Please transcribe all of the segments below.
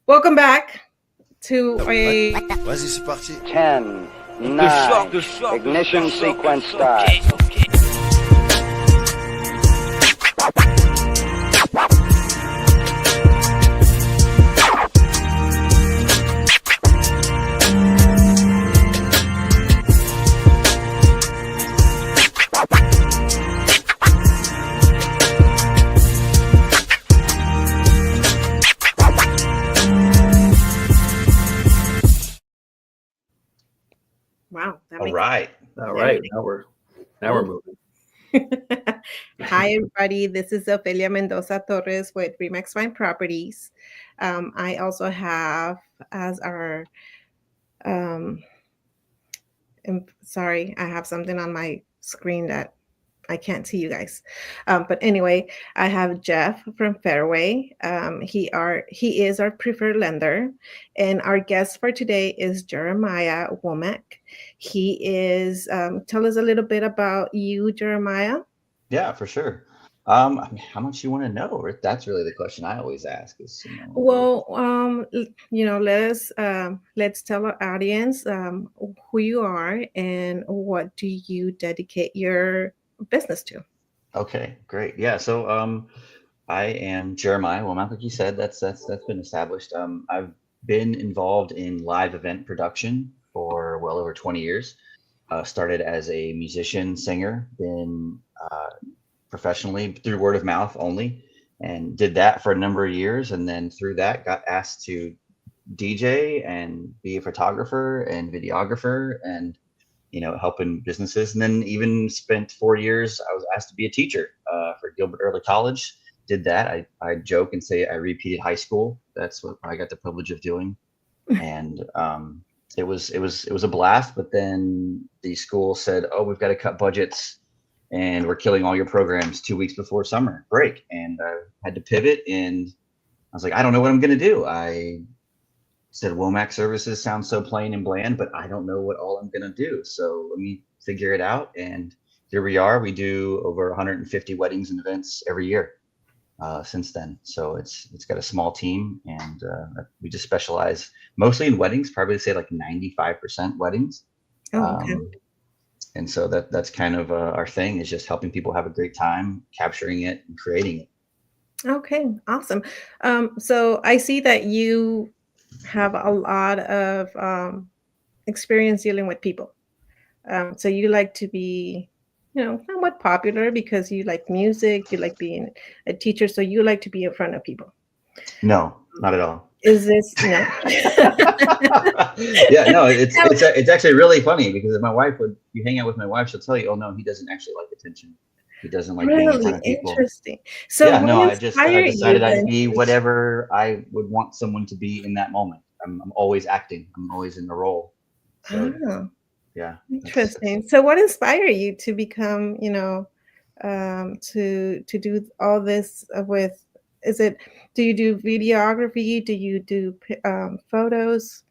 Welcome back to a Vas-y, c'est parti. 10, The 9, shock, ignition the shock. sequence start. wow. All right. All right. Now we're moving. Hi, everybody. This is Ofelia Mendoza Torres with Remax Fine Properties. I also have as our, sorry, I have something on my screen that I can't see you guys. But anyway, I have Jeff from Fairway. He is our preferred lender, and our guest for today is Jeremiah Womack. He is. Tell us a little bit about you, Jeremiah. Yeah, for sure. I mean, how much you want to know? Or that's really the question I always ask. Is Well, let's tell our audience who you are and what do you dedicate your business to. okay, great. Yeah. So I am Jeremiah Womack, like you said. That's been established. I've been involved in live event production for well over 20 years. Started as a musician, singer, then professionally through word of mouth only, and did that for a number of years. And then through that, got asked to DJ and be a photographer and videographer and helping businesses. And then even spent 4 years, I was asked to be a teacher for Gilbert Early College. Did that. I joke and say I repeated high school. That's what I got the privilege of doing. And it was a blast. But then the school said, "Oh, we've got to cut budgets and we're killing all your programs 2 weeks before summer break." And I had to pivot, and I was like, I don't know what I'm going to do. I said, Womack Services sounds so plain and bland, but I don't know what all I'm going to do. So let me figure it out. And here we are. We do over 150 weddings and events every year since then. So it's got a small team, and we just specialize mostly in weddings, probably say like 95% weddings. Oh, okay. And so that's kind of our thing, is just helping people have a great time, capturing it and creating it. Okay, awesome. So I see that you have a lot of experience dealing with people. So you like to be, somewhat popular because you like music, you like being a teacher, so you like to be in front of people. No, not at all. Is this no? Yeah, no, it's actually really funny, because if you hang out with my wife, she'll tell you, "Oh no, he doesn't actually like attention. He doesn't like being in front Really of people." interesting. So Yeah, what no, I inspired you decided I'd then? be whatever I would want someone to be in that moment. I'm always acting. I'm always in the role. So Oh, yeah, that's interesting. So what inspired you to become, to do all this with, is it, do you do videography? Do you do photos?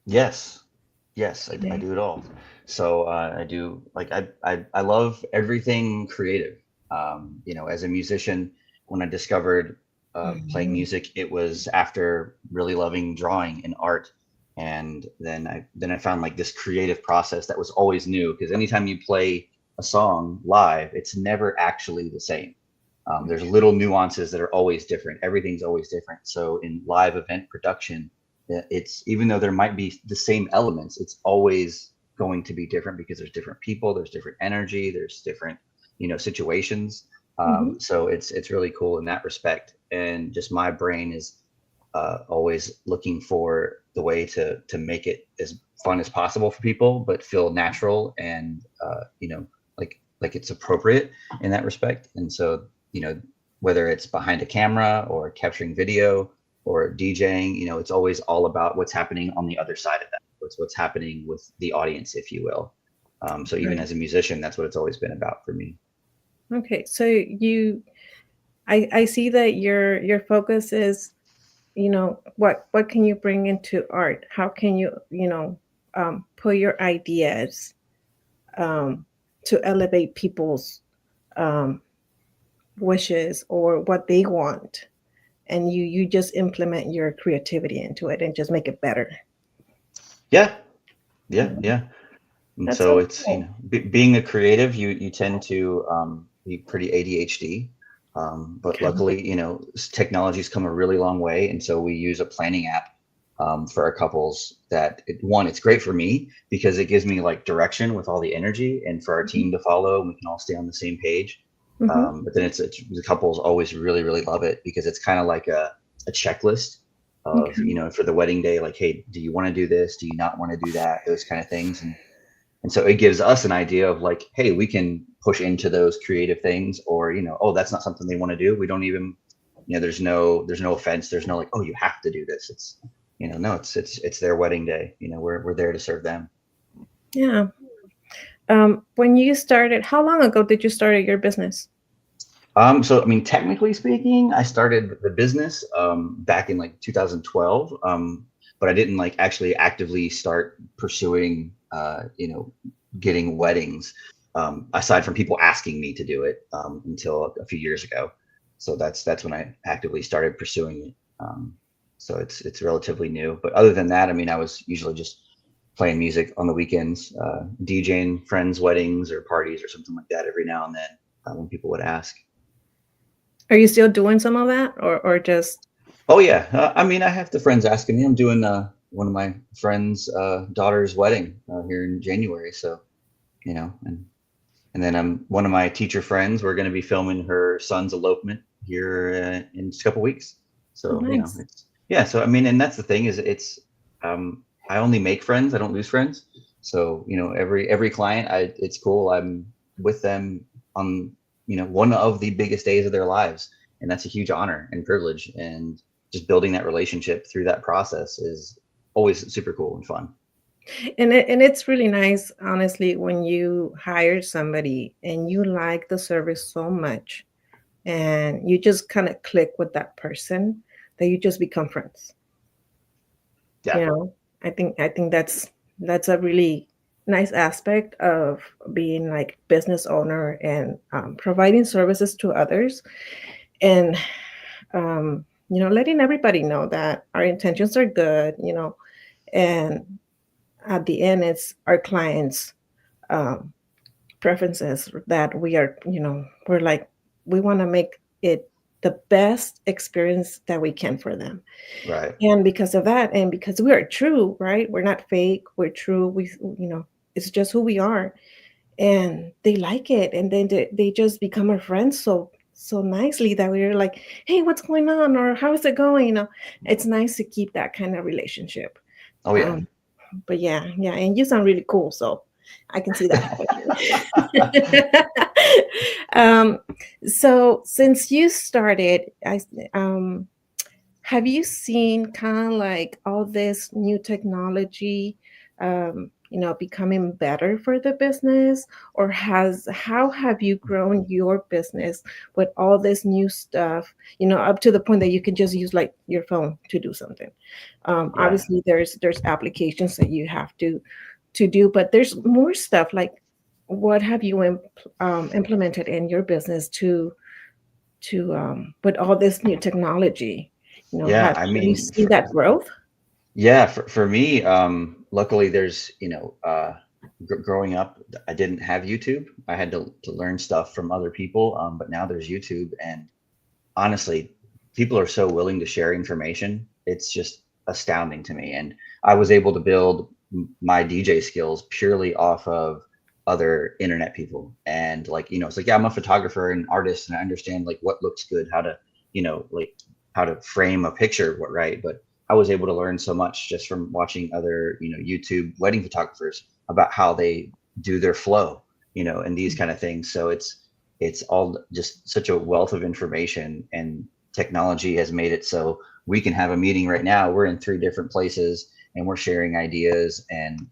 yes, yes, I Okay. do it all. So I do, like, I love everything creative. As a musician, when I discovered playing Mhm. music, it was after really loving drawing and art. And then I found like this creative process that was always new, because anytime you play a song live, it's never actually the same. There's little nuances that are always different. Everything's always different. So in live event production, it's, even though there might be the same elements, it's always going to be different, because there's different people, there's different energy, there's different situations. Mhm. So it's really cool in that respect. And just my brain is always looking for the way to make it as fun as possible for people, but feel natural and like it's appropriate in that respect. And so whether it's behind a camera or capturing video or DJing, it's always all about what's happening on the other side of that. What's happening with the audience, if you will. So even Right. as a musician, that's what it's always been about for me. Okay. So I see that your focus is, what can you bring into art? How can you, put your ideas to elevate people's um, wishes or what they want. and you just implement your creativity into it and just make it better. Yeah, yeah. And That's so so it's, cool. being a creative, you tend to be pretty ADHD. But Okay. luckily, technology's come a really long way. And so we use a planning app for our couples that it's great for me because it gives me like direction with all the energy and for our team to follow. And we can all stay on the same page. Mm-hmm. But then it's the couples always really, really love it because it's kind of like a checklist of, Okay. for the wedding day, like, hey, do you want to do this? Do you not want to do that? Those kind of things. And so it gives us an idea of like, hey, we can push into those creative things, or, oh, that's not something they want to do. We don't even, there's no offense. There's no like, oh, you have to do this. It's, no, it's their wedding day. We're there to serve them. Yeah. When you started, how long ago did you start your business? So, I mean, technically speaking, I started the business back in like 2012, but I didn't like actually actively start pursuing, getting weddings, aside from people asking me to do it until a few years ago. So that's when I actively started pursuing it. So it's relatively new. But other than that, I mean, I was usually just playing music on the weekends, DJing friends' weddings or parties or something like that every now and then when people would ask. Are you still doing some of that, or just? Oh yeah, I mean, I have the friends asking me. I'm doing one of my friends' daughter's wedding here in January, so and then one of my teacher friends. We're going to be filming her son's elopement here in just a couple weeks. Oh, So nice. So I mean, and that's the thing is I only make friends. I don't lose friends. So every client, it's cool. I'm with them on one of the biggest days of their lives, and that's a huge honor and privilege. And just building that relationship through that process is always super cool and fun. And it's really nice, honestly, when you hire somebody and you like the service so much, and you just kind of click with that person, that you just become friends. Yeah. You know, I think that's a really nice aspect of being like business owner and providing services to others, and letting everybody know that our intentions are good. And at the end, it's our clients' um, preferences that we're like, we want to make it the best experience that we can for them. Right. And because of that, and because we are true, right? We're not fake, we're true. It's just who we are. And they like it. And then they just become our friends so nicely that we're like, hey, what's going on? Or how is it going? It's nice to keep that kind of relationship. Oh yeah. Um, but yeah, and you sound really cool, so I can see that happening. um, so since you started, have you seen kind of like all this new technology, becoming better for the business, or how have you grown your business with all this new stuff? Up to the point that you can just use like your phone to do something. Yeah. Obviously, there's applications that you have to do, but there's more stuff. Like, what have you implemented in your business to with all this new technology? Yeah. Have I you mean, seen that growth? yeah, for me, luckily there's, growing up, I didn't have YouTube. I had to learn stuff from other people. But now there's YouTube, and honestly, people are so willing to share information. It's just astounding to me. And I was able to build my DJ skills purely off of other internet people. And like, it's like, yeah, I'm a photographer and artist, and I understand like what looks good, how to, like how to frame a picture, right? But I was able to learn so much just from watching other, YouTube wedding photographers about how they do their flow, and these kind of things. So it's all just such a wealth of information, and technology has made it so we can have a meeting right now. We're in 3 different places and we're sharing ideas and,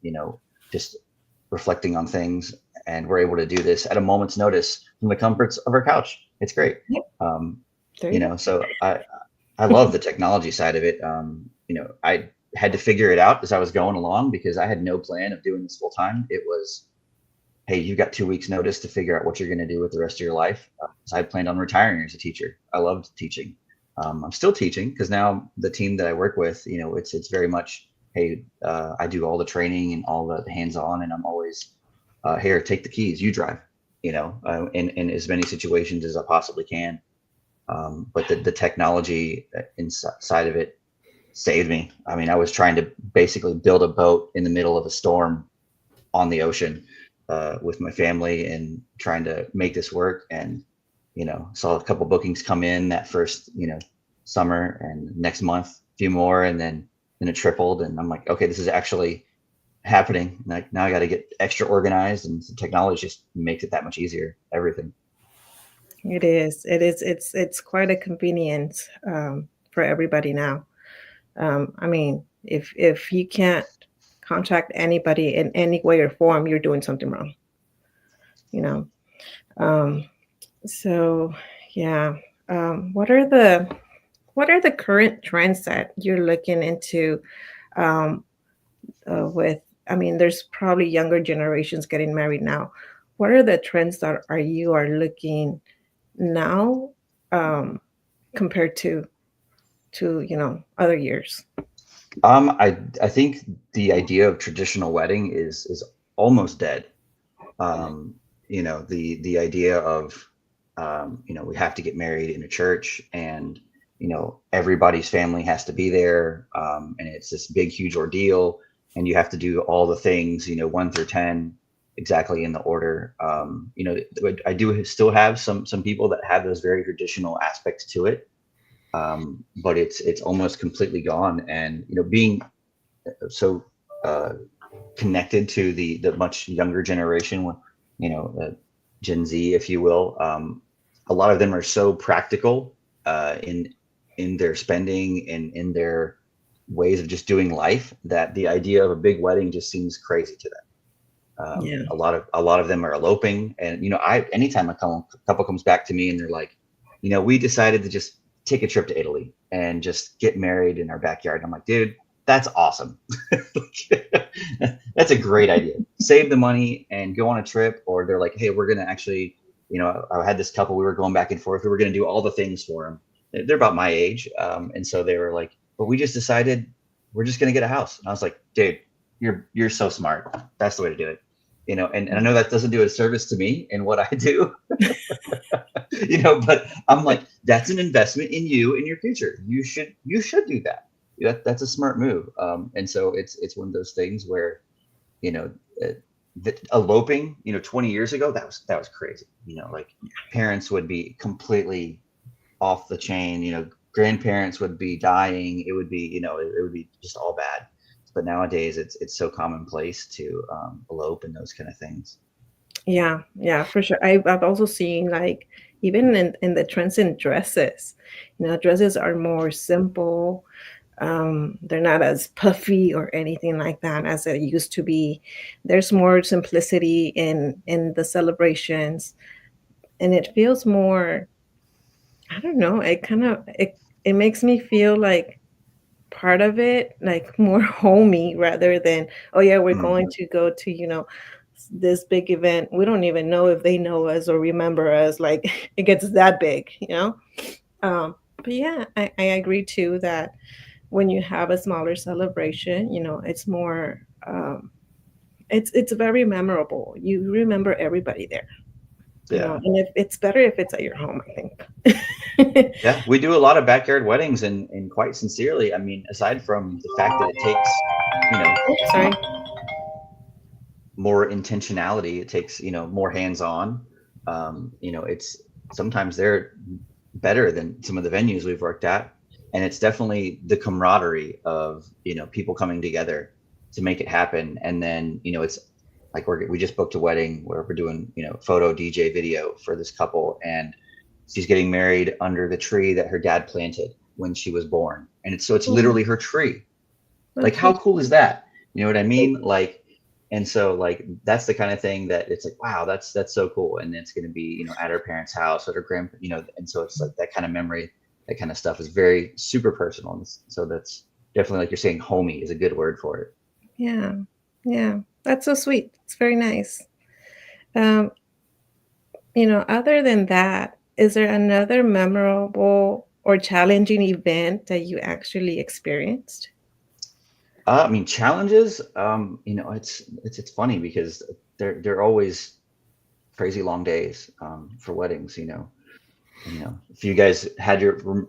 just reflecting on things. And we're able to do this at a moment's notice from the comforts of our couch. It's great. Yep. There you go. So I love the technology side of it. I had to figure it out as I was going along because I had no plan of doing this full time. It was, hey, you've got 2 weeks notice to figure out what you're going to do with the rest of your life. So I planned on retiring as a teacher. I loved teaching. I'm still teaching because now the team that I work with, it's very much, hey, I do all the training and all the hands-on, and I'm always here, take the keys, you drive, in as many situations as I possibly can. But the technology inside of it saved me. I mean, I was trying to basically build a boat in the middle of a storm on the ocean with my family and trying to make this work. And, saw a couple bookings come in that first, summer, and next month, a few more, and then it tripled. And I'm like, okay, this is actually happening. Like, now I got to get extra organized, and the technology just makes it that much easier, everything. It is. It is. It's quite a convenience for everybody now. I mean, if you can't contact anybody in any way or form, you're doing something wrong. You know. Um, so yeah. What are the current trends that you're looking into um, with? I mean, there's probably younger generations getting married now. What are the trends that you are looking now um, compared to other years? I think the idea of traditional wedding is almost dead. The idea of we have to get married in a church, and everybody's family has to be there, and it's this big huge ordeal, and you have to do all the things 1 through 10 exactly in the order. I do still have some people that have those very traditional aspects to it, but it's almost completely gone. And being so connected to the much younger generation, Gen Z, if you will. A lot of them are so practical in their spending and in their ways of just doing life, that the idea of a big wedding just seems crazy to them. Yeah. A lot of them are eloping, and anytime a couple comes back to me and they're like, we decided to just take a trip to Italy and just get married in our backyard. I'm like, dude, that's awesome. That's a great idea. Save the money and go on a trip. Or they're like, hey, we're going to actually, I had this couple, we were going back and forth. We were going to do all the things for them. They're about my age. And so they were like, but we just decided we're just going to get a house. And I was like, dude, you're so smart. That's the way to do it. And I know that doesn't do a service to me and what I do, but I'm like, that's an investment in you and your future. You should do that. That's a smart move. And so it's one of those things where, eloping, 20 years ago, that was crazy. Like, parents would be completely off the chain, grandparents would be dying. It would be, it would be just all bad. But nowadays it's so commonplace to elope and those kind of things. Yeah, for sure. I've also seen, like, even in the trends in dresses, dresses are more simple. They're not as puffy or anything like that as it used to be. There's more simplicity in the celebrations, and it feels more, I don't know, it makes me feel like part of it, like more homey, rather than, oh yeah, we're going to go to, this big event. We don't even know if they know us or remember us. Like, it gets that big. But yeah, I agree too that when you have a smaller celebration, it's more, it's very memorable. You remember everybody there. Yeah. And if it's better if it's at your home, I think. Yeah, we do a lot of backyard weddings, and quite sincerely, I mean, aside from the fact that it takes, Oops, sorry. more intentionality, it takes, more hands-on. It's sometimes they're better than some of the venues we've worked at. And it's definitely the camaraderie of, people coming together to make it happen. And then, it's like we just booked a wedding where we're doing, photo, DJ, video for this couple, and she's getting married under the tree that her dad planted when she was born. And it's literally her tree. Like, how cool is that? You know what I mean? Like, and so, like, that's the kind of thing that it's like, wow, that's so cool. And it's going to be, at her parents' house, at her and so it's like that kind of memory, that kind of stuff is very super personal. And so that's definitely, like you're saying, homey is a good word for it. Yeah, that's so sweet. It's very nice. Um, other than that, is there another memorable or challenging event that you actually experienced? I mean, challenges. It's funny because they're always crazy long days for weddings. If you guys had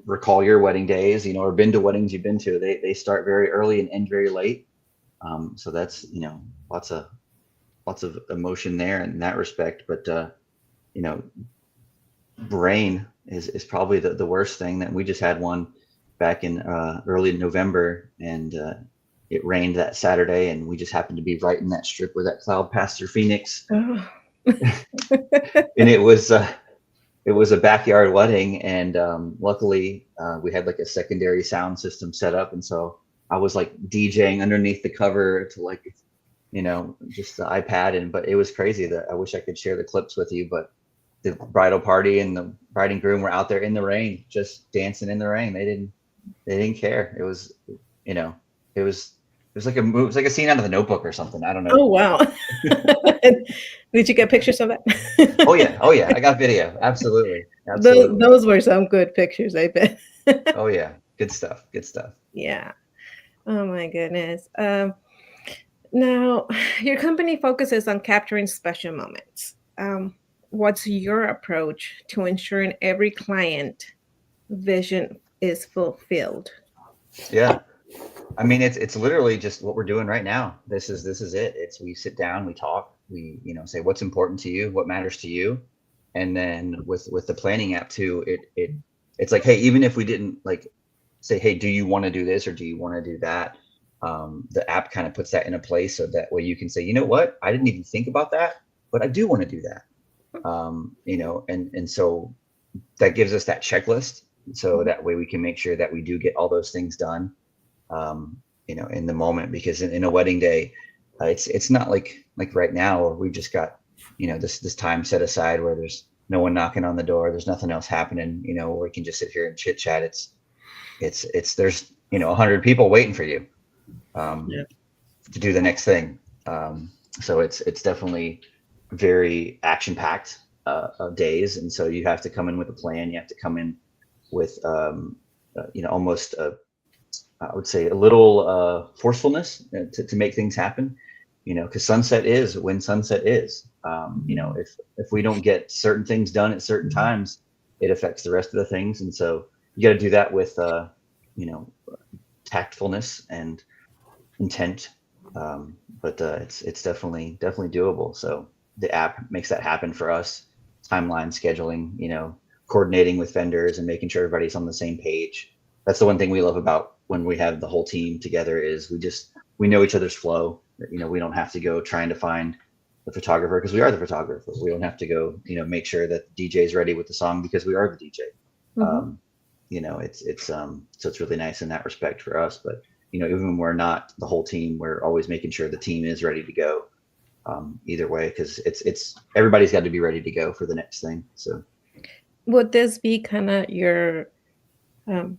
recall your wedding days, or been to weddings you've been to, they start very early and end very late. So that's lots of emotion there in that respect. But rain is probably the worst thing. That we just had one back in early November, and it rained that Saturday, and we just happened to be right in that strip where that cloud passed through Phoenix. Oh. And it was a backyard wedding, and luckily we had like a secondary sound system set up, and so I was like DJing underneath the cover to just the iPad, but it was crazy. That I wish I could share the clips with you, but the bridal party and the bride and groom were out there in the rain, just dancing in the rain. They didn't care. It was like it was like a scene out of The Notebook or something. I don't know. Oh wow. Did you get pictures of that? Oh yeah, I got video. Absolutely. Those were some good pictures, I bet. Oh yeah, good stuff. Yeah. Oh my goodness. Now, your company focuses on capturing special moments. What's your approach to ensuring every client vision is fulfilled? Yeah. I mean, it's literally just what we're doing right now. This is it. We sit down, we talk, we say what's important to you, what matters to you, and then with the planning app too, it's like, hey, even if we didn't like say, hey, do you want to do this or do you want to do that? The app kind of puts that in a place so that way you can say, you know what, I didn't even think about that, but I do want to do that. And so that gives us that checklist, so that way we can make sure that we do get all those things done. In the moment, because in a wedding day, it's not like right now where we've just got, this time set aside where there's no one knocking on the door. There's nothing else happening, where we can just sit here and chit chat. It's there's, 100 people waiting for you, to do the next thing. So it's definitely very action packed, days. And so you have to come in with a plan. You have to come in with, almost I would say a little forcefulness to make things happen, because sunset is when sunset is. If we don't get certain things done at certain times, it affects the rest of the things. And so you got to do that with, tactfulness and intent. But it's definitely doable. So the app makes that happen for us. Timeline scheduling, coordinating with vendors and making sure everybody's on the same page. That's the one thing we love about when we have the whole team together, is we know each other's flow. We don't have to go trying to find the photographer because we are the photographer. We don't have to go, make sure that the DJ is ready with the song because we are the DJ. Mm-hmm. So it's really nice in that respect for us. But even when we're not the whole team, we're always making sure the team is ready to go. Either way, because it's everybody's got to be ready to go for the next thing. So would this be kind of your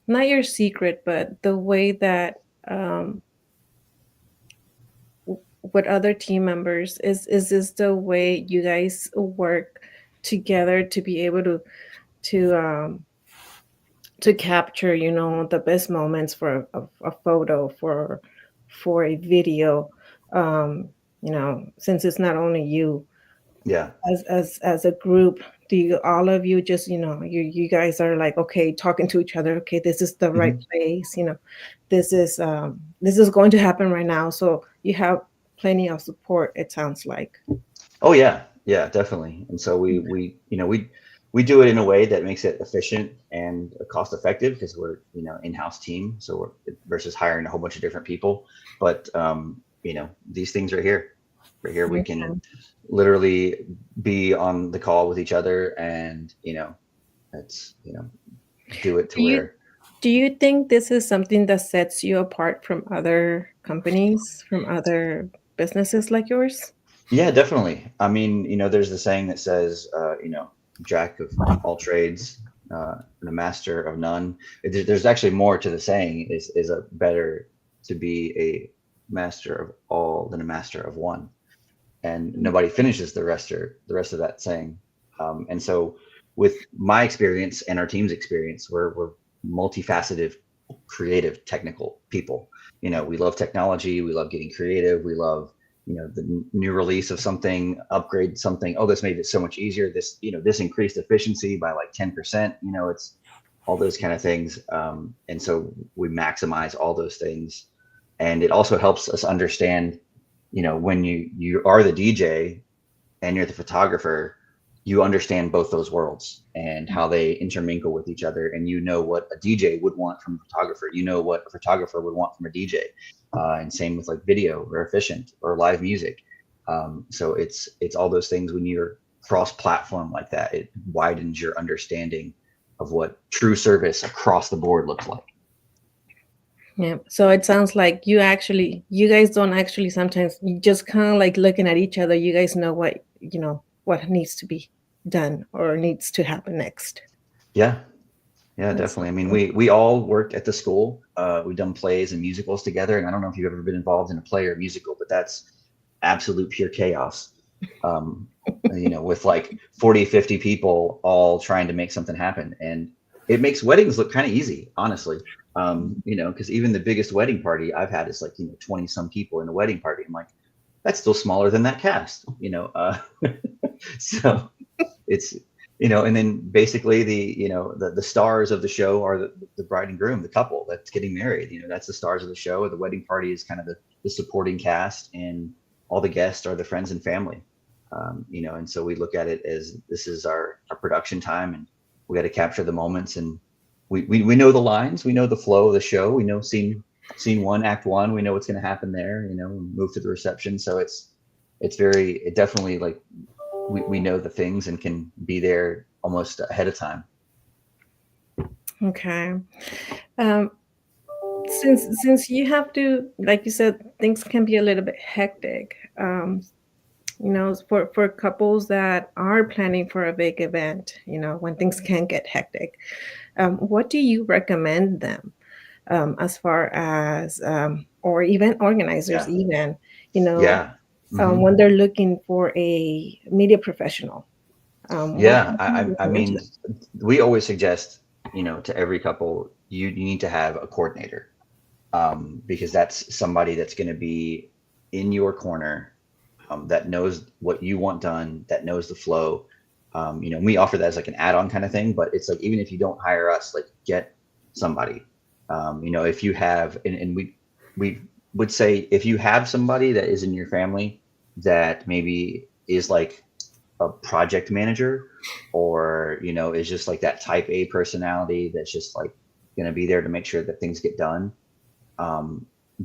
not your secret, but the way that with other team members, is this the way you guys work together to be able to capture, the best moments for a photo, for a video, since it's not only you, as a group, do you, all of you just, you guys are like, okay, talking to each other, okay, this is the right place, this is going to happen right now. So you have plenty of support, it sounds like. Oh yeah, definitely. And so we do it in a way that makes it efficient and cost effective, because we're, in-house team. So we're versus hiring a whole bunch of different people. But, these things are here. Right here, we can literally be on the call with each other, and it's do it to where. Do you think this is something that sets you apart from other companies, from other businesses like yours? Yeah, definitely. I mean, there's the saying that says, jack of all trades, and a master of none. There's actually more to the saying. Is a better to be a master of all than a master of one. And nobody finishes the rest of that saying. And so with my experience and our team's experience, we're multifaceted, creative, technical people. You know, we love technology. We love getting creative. We love, you know, the new release of something, upgrade something. Oh, this made it so much easier. This, you know, this increased efficiency by like 10%. You know, it's all those kind of things. And so we maximize all those things. And it also helps us understand, you know, when you are the DJ and you're the photographer, you understand both those worlds and how they intermingle with each other. And you know what a DJ would want from a photographer. You know what a photographer would want from a DJ. And same with like video or efficient or live music. So it's all those things. When you're cross-platform like that, it widens your understanding of what true service across the board looks like. Yeah. So it sounds like you guys don't actually sometimes, you just kind of like looking at each other. You guys know what, you know, what needs to be done or needs to happen next. Yeah. Yeah, definitely. I mean, we all worked at the school. We've done plays and musicals together. And I don't know if you've ever been involved in a play or a musical, but that's absolute pure chaos. You know, with like 40, 50 people all trying to make something happen. And it makes weddings look kind of easy, honestly. You know, because even the biggest wedding party I've had is like, you know, 20 some people in a wedding party. I'm like, that's still smaller than that cast, you know. So it's, you know, and then basically the stars of the show are the bride and groom, the couple that's getting married. You know, that's the stars of the show. The wedding party is kind of the supporting cast, and all the guests are the friends and family. You know, and so we look at it as this is our production time, and we got to capture the moments, and we know the lines, we know the flow of the show, we know scene one, act one, we know what's going to happen there, you know, move to the reception. So it definitely like we know the things and can be there almost ahead of time. Okay. Since you have to, like you said, things can be a little bit hectic. You know, for couples that are planning for a big event, you know, when things can get hectic, what do you recommend them as far as, or event organizers, even, you know, when they're looking for a media professional? I mean, we always suggest, you know, to every couple, you need to have a coordinator, because that's somebody that's going to be in your corner, that knows what you want done, that knows the flow. You know, we offer that as like an add-on kind of thing, but it's like, even if you don't hire us, like get somebody. You know, if you have, and we would say, if you have somebody that is in your family that maybe is like a project manager, or, you know, is just like that type A personality that's just like going to be there to make sure that things get done.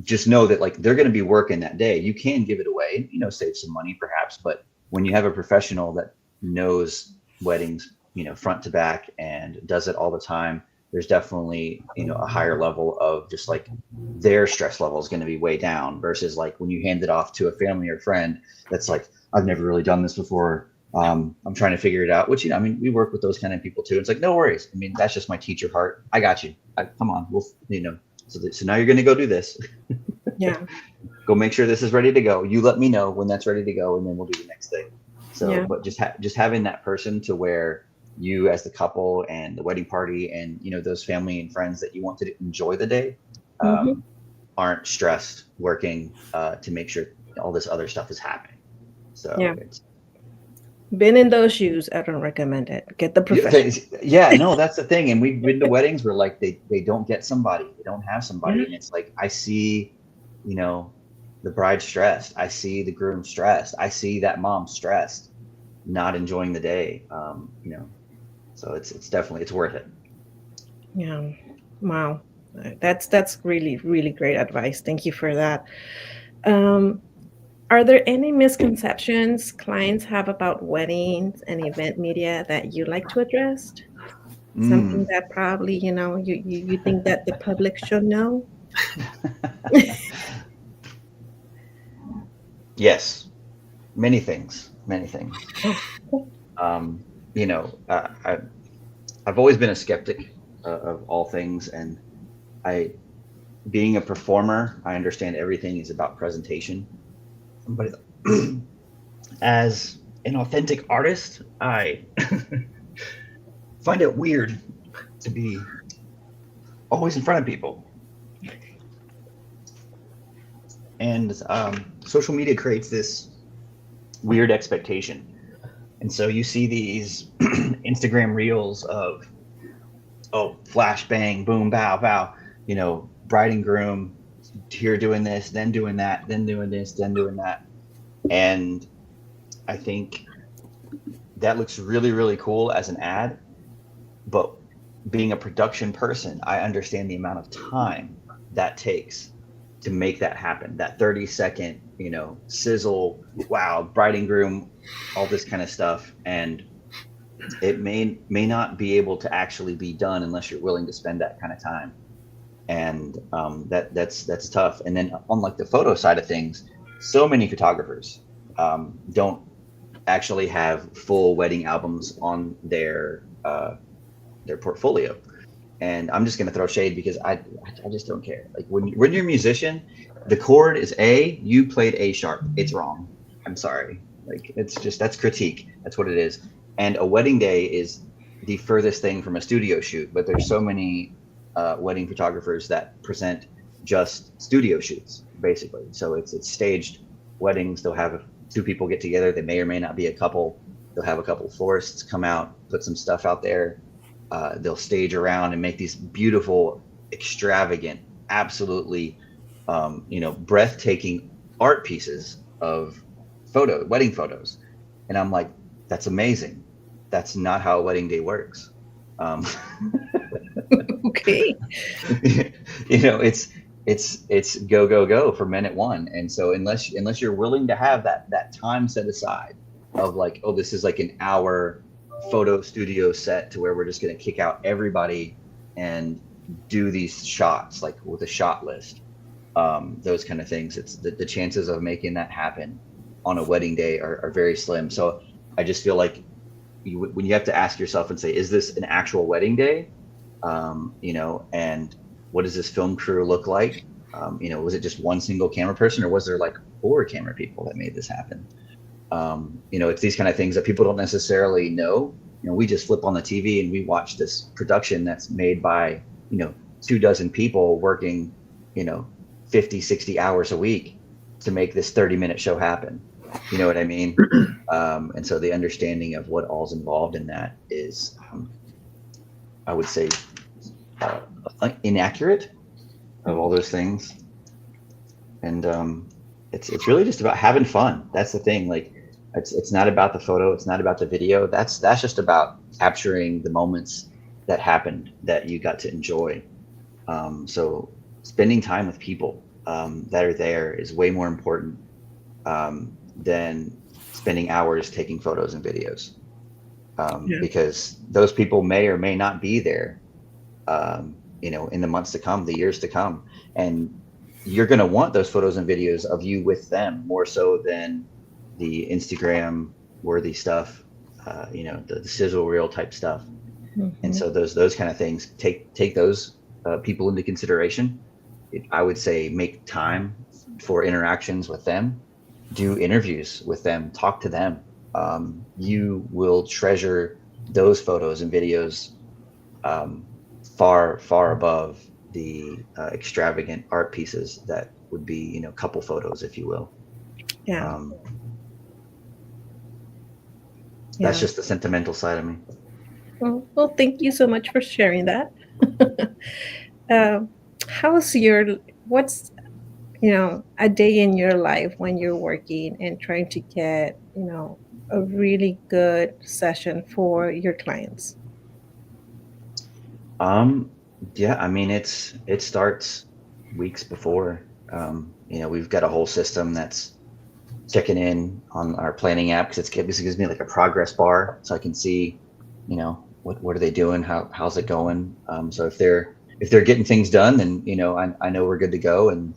Just know that like they're going to be working that day. You can give it away, you know, save some money perhaps, but when you have a professional that knows weddings, you know, front to back and does it all the time, there's definitely, you know, a higher level of just like their stress level is going to be way down, versus like when you hand it off to a family or friend that's like, I've never really done this before. I'm trying to figure it out, which, you know, I mean, we work with those kind of people too. It's like, no worries. I mean, that's just my teacher heart. I got you. Come on. We'll, you know, so now you're going to go do this. Yeah. Go make sure this is ready to go. You let me know when that's ready to go, and then we'll do the next thing. So, but just having that person to where you as the couple and the wedding party and, you know, those family and friends that you want to enjoy the day, aren't stressed working to make sure all this other stuff is happening. So it's been in those shoes. I don't recommend it. Get the professional. No, that's the thing. And we've been to weddings where like they don't get somebody, they don't have somebody, and it's like, I see, you know, the bride stressed, I see the groom stressed, I see that mom stressed, not enjoying the day. You know, so it's definitely, it's worth it. Yeah. Wow. That's really, really great advice. Thank you for that. Are there any misconceptions clients have about weddings and event media that you like to address? Something that probably, you know, you think that the public should know? Yes, many things. You know, I've always been a skeptic of all things, and being a performer, I understand everything is about presentation. But as an authentic artist, I find it weird to be always in front of people. And social media creates this weird expectation. And so you see these Instagram reels of, oh, flash, bang, boom, bow, bow, you know, bride and groom here doing this, then doing that, then doing this, then doing that. And I think that looks really, really cool as an ad. But being a production person, I understand the amount of time that takes to make that happen. That 30-second, you know, sizzle, wow, bride and groom, all this kind of stuff. And it may not be able to actually be done unless you're willing to spend that kind of time. And that's tough. And then on like the photo side of things, so many photographers don't actually have full wedding albums on their portfolio. And I'm just going to throw shade because I just don't care. Like when you're a musician, the chord is A, you played A sharp. It's wrong. I'm sorry. Like it's just, that's critique. That's what it is. And a wedding day is the furthest thing from a studio shoot, but there's so many wedding photographers that present just studio shoots, basically. So it's staged weddings. They'll have two people get together. They may or may not be a couple. They'll have a couple of florists come out, put some stuff out there. They'll stage around and make these beautiful, extravagant, absolutely, breathtaking art pieces of wedding photos. And I'm like, that's amazing. That's not how a wedding day works. Okay. It's go for men at one. And so unless you're willing to have that time set aside of like, oh, this is like an hour photo studio set to where we're just going to kick out everybody and do these shots like with a shot list, those kind of things, it's the chances of making that happen on a wedding day are very slim. So I just feel like when you have to ask yourself and say, is this an actual wedding day? And what does this film crew look like? Was it just one single camera person, or was there like 4 camera people that made this happen? It's these kind of things that people don't necessarily know. We just flip on the TV and we watch this production that's made by, 24 people working, 50, 60 hours a week to make this 30-minute show happen. You know what I mean? And so the understanding of what all's involved in that is, I would say, inaccurate of all those things. And it's really just about having fun. That's the thing. Like, it's not about the photo. It's not about the video. That's just about capturing the moments that happened that you got to enjoy. So spending time with people that are there is way more important than spending hours taking photos and videos. Because those people may or may not be there, in the months to come, the years to come. And you're going to want those photos and videos of you with them more so than the Instagram worthy stuff, the sizzle reel type stuff. Mm-hmm. And so those kind of things, take those people into consideration. I would say make time for interactions with them, do interviews with them, talk to them. You will treasure those photos and videos far, far above the extravagant art pieces that would be, couple photos, if you will. Yeah. That's just the sentimental side of me. Well, thank you so much for sharing that. What's a day in your life when you're working and trying to get, a really good session for your clients? It starts weeks before. We've got a whole system that's checking in on our planning app, because it gives me like a progress bar, so I can see, what are they doing, how's it going. So if they're getting things done, then I know we're good to go and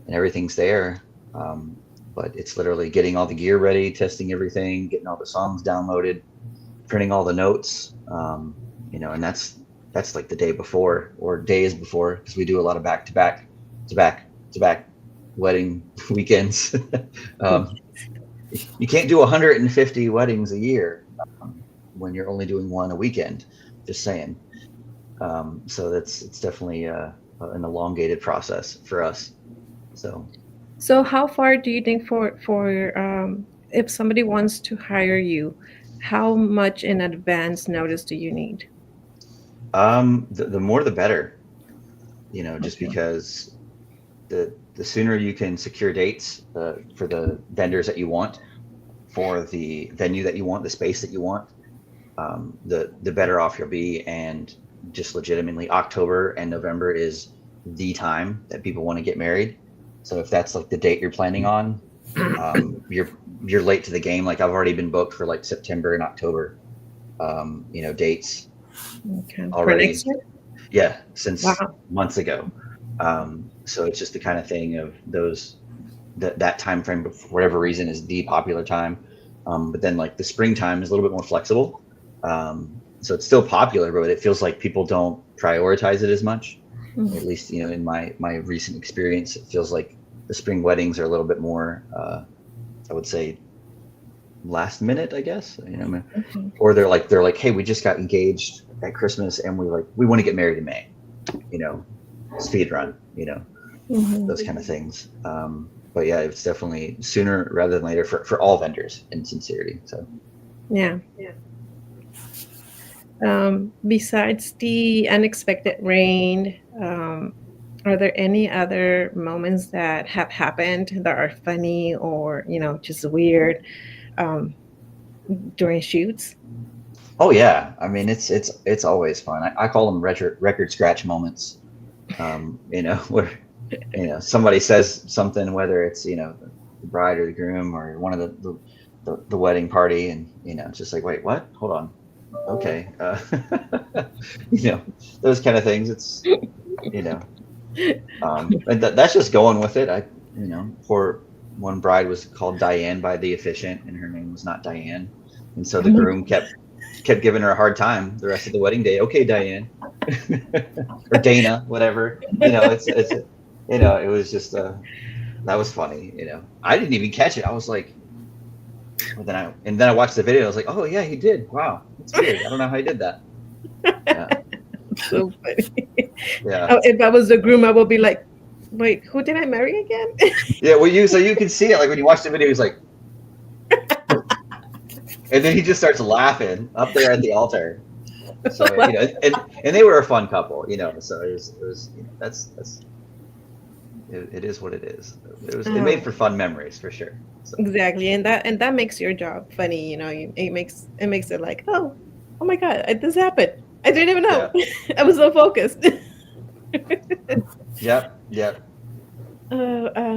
everything's there. But it's literally getting all the gear ready, testing everything, getting all the songs downloaded, printing all the notes, and that's like the day before or days before, because we do a lot of back to back wedding weekends. You can't do 150 weddings a year when you're only doing one a weekend, just saying. So it's definitely an elongated process for us. So how far do you think for if somebody wants to hire you, how much in advance notice do you need? The more the better, just Okay. because the sooner you can secure dates for the vendors that you want, for the venue that you want, the space that you want, the better off you'll be. And just legitimately, October and November is the time that people want to get married. So if that's like the date you're planning on, you're late to the game. Like I've already been booked for like September and October, dates Okay. For already. next year? Yeah, since Wow. months ago. So it's just the kind of thing of that time frame, for whatever reason, is the popular time. But then like the springtime is a little bit more flexible. So it's still popular, but it feels like people don't prioritize it as much. At least, in my recent experience, it feels like the spring weddings are a little bit more, I would say, last minute, I guess. Mhm. Or they're like, hey, we just got engaged at Christmas and we want to get married in May. Speed run. Those Mhm. kind of things. But yeah, it's definitely sooner rather than later for all vendors, in sincerity. So Yeah. Besides the unexpected rain, are there any other moments that have happened that are funny or just weird um, during shoots? oh yeah, I mean it's always fun. I call them record scratch moments. Where somebody says something, whether it's the bride or the groom or one of the wedding party, and it's just like, wait, what? Hold on. Okay. You know, those kind of things. It's you know and that's just going with it. Poor one bride was called Diane by the officiant, and her name was not Diane, and so Oh the my groom kept giving her a hard time the rest of the wedding day. Okay, Diane, or Dana, whatever. It was just that was funny. I didn't even catch it. I was like, well, then I watched the video. I was like, oh yeah, he did. Wow, that's weird. I don't know how he did that. Yeah, so funny. yeah. Oh, if I was the groom, I would be like, wait, who did I marry again? Yeah, well, so you can see it, like when you watch the video, he's like, and then he just starts laughing up there at the altar. So and they were a fun couple, So it was that's it is what it is. It made for fun memories for sure. So Exactly, and that makes your job funny. It makes it like, oh my god, this happened. I didn't even know. yeah, I was so focused. yep.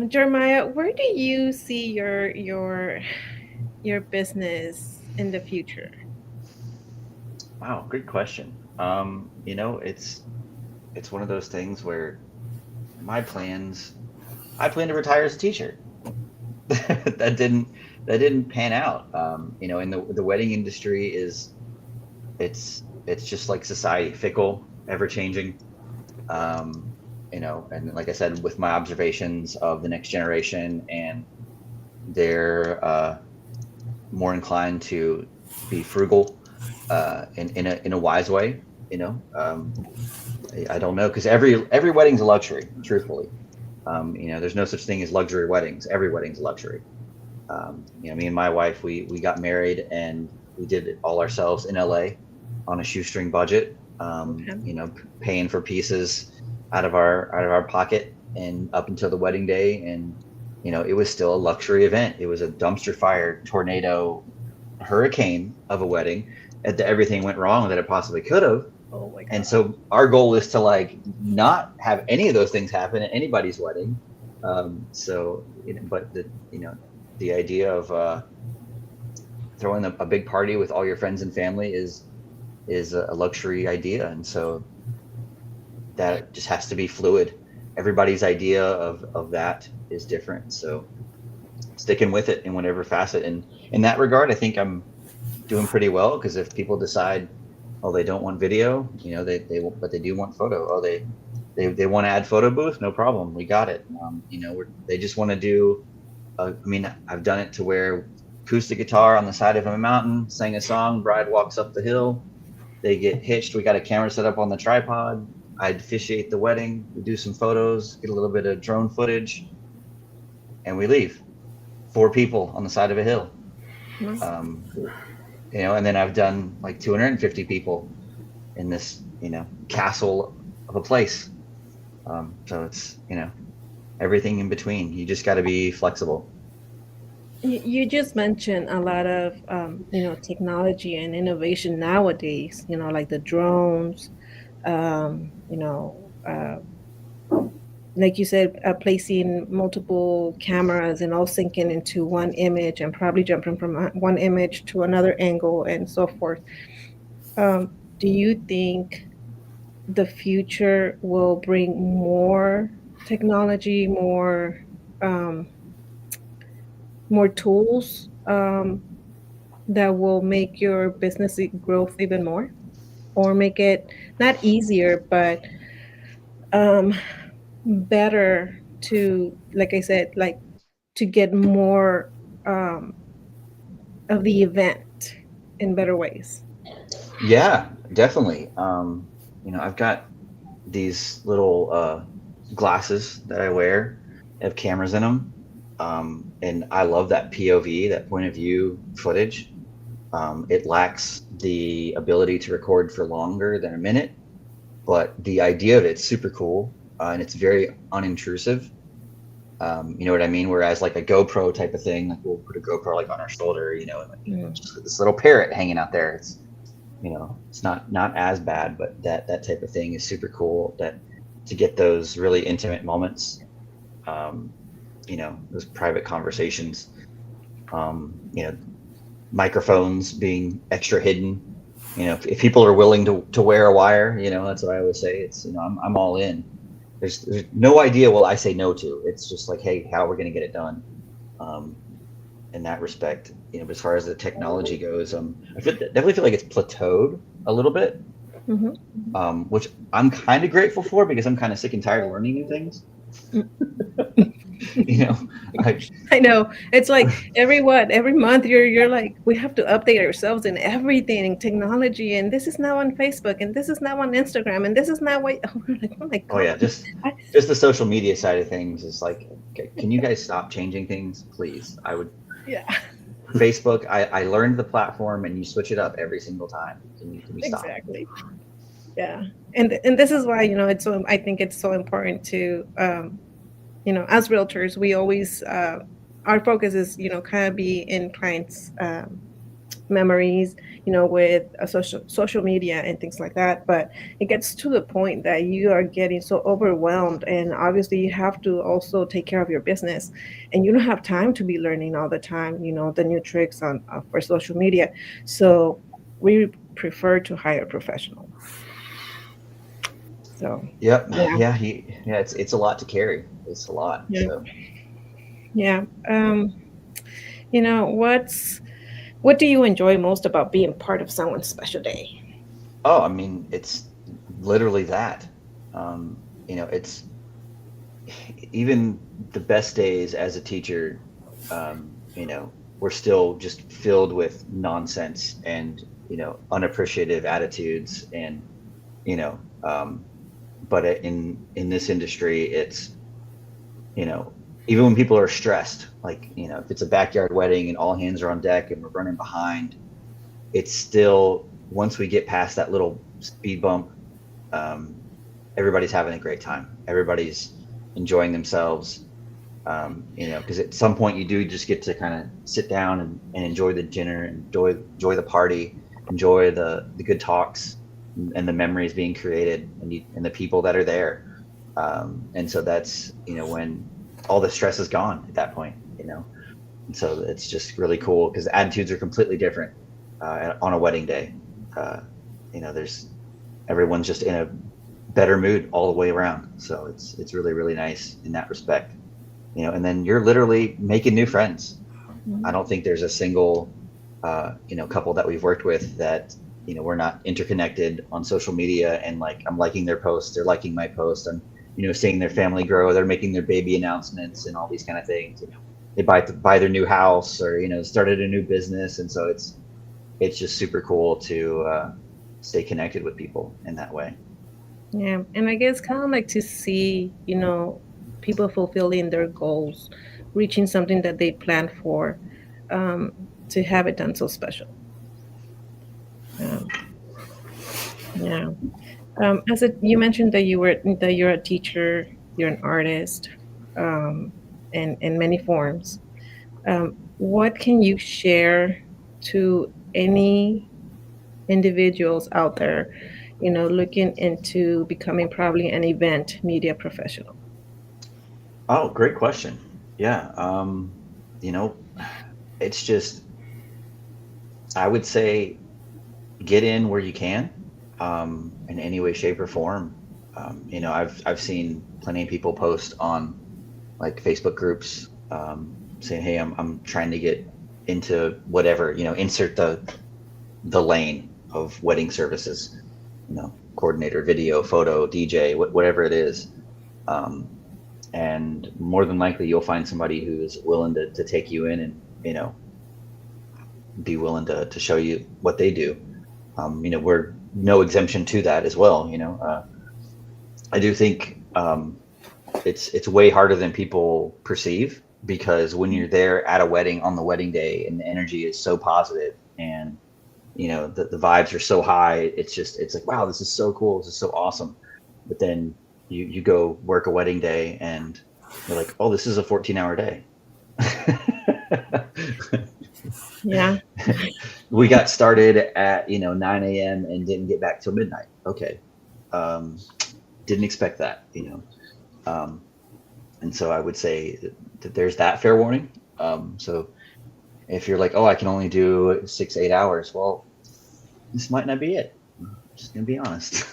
Jeremiah, where do you see your business in the future? Wow, good question. It's one of those things where my plans. I plan to retire as a teacher. that didn't that didn't pan out. And the wedding industry it's just like society, fickle, ever changing. And like I said, with my observations of the next generation, and they're more inclined to be frugal in a wise way. I don't know, because every wedding's a luxury, truthfully. There's no such thing as luxury weddings. Every wedding's a luxury. Me and my wife, we got married and we did it all ourselves in LA on a shoestring budget. Okay. Paying for pieces out of our pocket, and up until the wedding day, and it was still a luxury event. It was a dumpster fire, tornado, hurricane of a wedding. Everything went wrong that it possibly could have. Oh my And god. so our goal is to like not have any of those things happen at anybody's wedding. But the idea of throwing a big party with all your friends and family is a luxury idea, and so that just has to be fluid. Everybody's idea of that is different, so sticking with it in whatever facet. And in that regard, I think I'm doing pretty well, because if people decide, oh, they don't want video, but they do want photo. Oh, they want to add photo booth, no problem, we got it. They just want to do. I've done it to where acoustic guitar on the side of a mountain, sang a song, bride walks up the hill, They get hitched. We got a camera set up on the tripod. I'd officiate the wedding. We do some photos, get a little bit of drone footage, and we leave. 4 people on the side of a hill. Nice. And then I've done like 250 people in this, castle of a place. So it's, everything in between. You just got to be flexible. You just mentioned a lot of technology and innovation nowadays. Like the drones. Um, you know, uh, like you said, placing multiple cameras and all syncing into one image and probably jumping from one image to another angle and so forth. Do you think the future will bring more technology, um, more tools that will make your business growth even more, or make it not easier, but um, better to, like I said, like to get more um, of the event in better ways? Yeah, definitely. I've got these little glasses that I wear, have cameras in them. And I love that POV, that point of view footage. It lacks the ability to record for longer than a minute, but the idea of it's super cool, and it's very unintrusive. You know what I mean? Whereas like a GoPro type of thing, like we'll put a GoPro like on our shoulder, and just this little parrot hanging out there. It's not as bad, but that type of thing is super cool. That to get those really intimate moments, those private conversations, microphones being extra hidden. If people are willing to wear a wire, that's what I always say. It's I'm all in. There's no idea what I say no to. It's just like, hey, how we're going to get it done. In that respect, but as far as the technology goes, definitely feel like it's plateaued a little bit, which I'm kind of grateful for, because I'm kind of sick and tired of learning new things. I know. It's like every month you're like, we have to update ourselves in everything in technology, and this is now on Facebook, and this is now on Instagram, and this is now what we're like, oh my God. Oh yeah, just the social media side of things is like, okay, can you guys stop changing things, please? I would. Yeah. Facebook, I learned the platform, and you switch it up every single time. Can you stop? Exactly. Yeah. And this is why, I think it's so important to as realtors, we always our focus is kind of be in clients' memories, with social media and things like that. But it gets to the point that you are getting so overwhelmed, and obviously you have to also take care of your business, and you don't have time to be learning all the time, the new tricks on for social media. So we prefer to hire professionals. So yep, yeah, it's a lot to carry. It's a lot. Yeah. So. Yeah. What do you enjoy most about being part of someone's special day? Oh, I mean, it's literally that. It's even the best days as a teacher, we're still just filled with nonsense and, unappreciative attitudes. And, but in this industry, it's, even when people are stressed, like, if it's a backyard wedding and all hands are on deck and we're running behind, it's still, once we get past that little speed bump, everybody's having a great time. Everybody's enjoying themselves, because at some point you do just get to kind of sit down and enjoy the dinner, enjoy the party, enjoy the good talks and the memories being created, and the people that are there. And so that's, when all the stress is gone at that point, and so it's just really cool, because the attitudes are completely different on a wedding day. Everyone's just in a better mood all the way around. So it's really, really nice in that respect, and then you're literally making new friends. Mm-hmm. I don't think there's a single, couple that we've worked with that, we're not interconnected on social media, and like, I'm liking their posts, they're liking my post. I'm, seeing their family grow, they're making their baby announcements and all these kind of things. They buy their new house, or, started a new business. And so it's just super cool to stay connected with people in that way. Yeah, and I guess kind of like to see, people fulfilling their goals, reaching something that they planned for, to have it done so special. Um, yeah. You mentioned that you're a teacher, you're an artist, um, in many forms. What can you share to any individuals out there, looking into becoming probably an event media professional? Oh, great question. Yeah. You know, it's just, I would say get in where you can, in any way, shape, or form. I've seen plenty of people post on like Facebook groups, saying, "Hey, I'm trying to get into whatever, insert the lane of wedding services, coordinator, video, photo, DJ, whatever it is." And more than likely, you'll find somebody who's willing to take you in and, be willing to show you what they do. We're no exemption to that as well. I do think, it's way harder than people perceive, because when you're there at a wedding on the wedding day and the energy is so positive, and the vibes are so high, it's like, wow, this is so cool, this is so awesome. But then you go work a wedding day and you're like, oh, this is a 14-hour day. Yeah. We got started at 9 a.m. and didn't get back till midnight. Okay. Didn't expect that. And so I would say that there's that fair warning. So if you're like, oh, I can only do 6-8 hours, well, this might not be it. I'm just gonna be honest.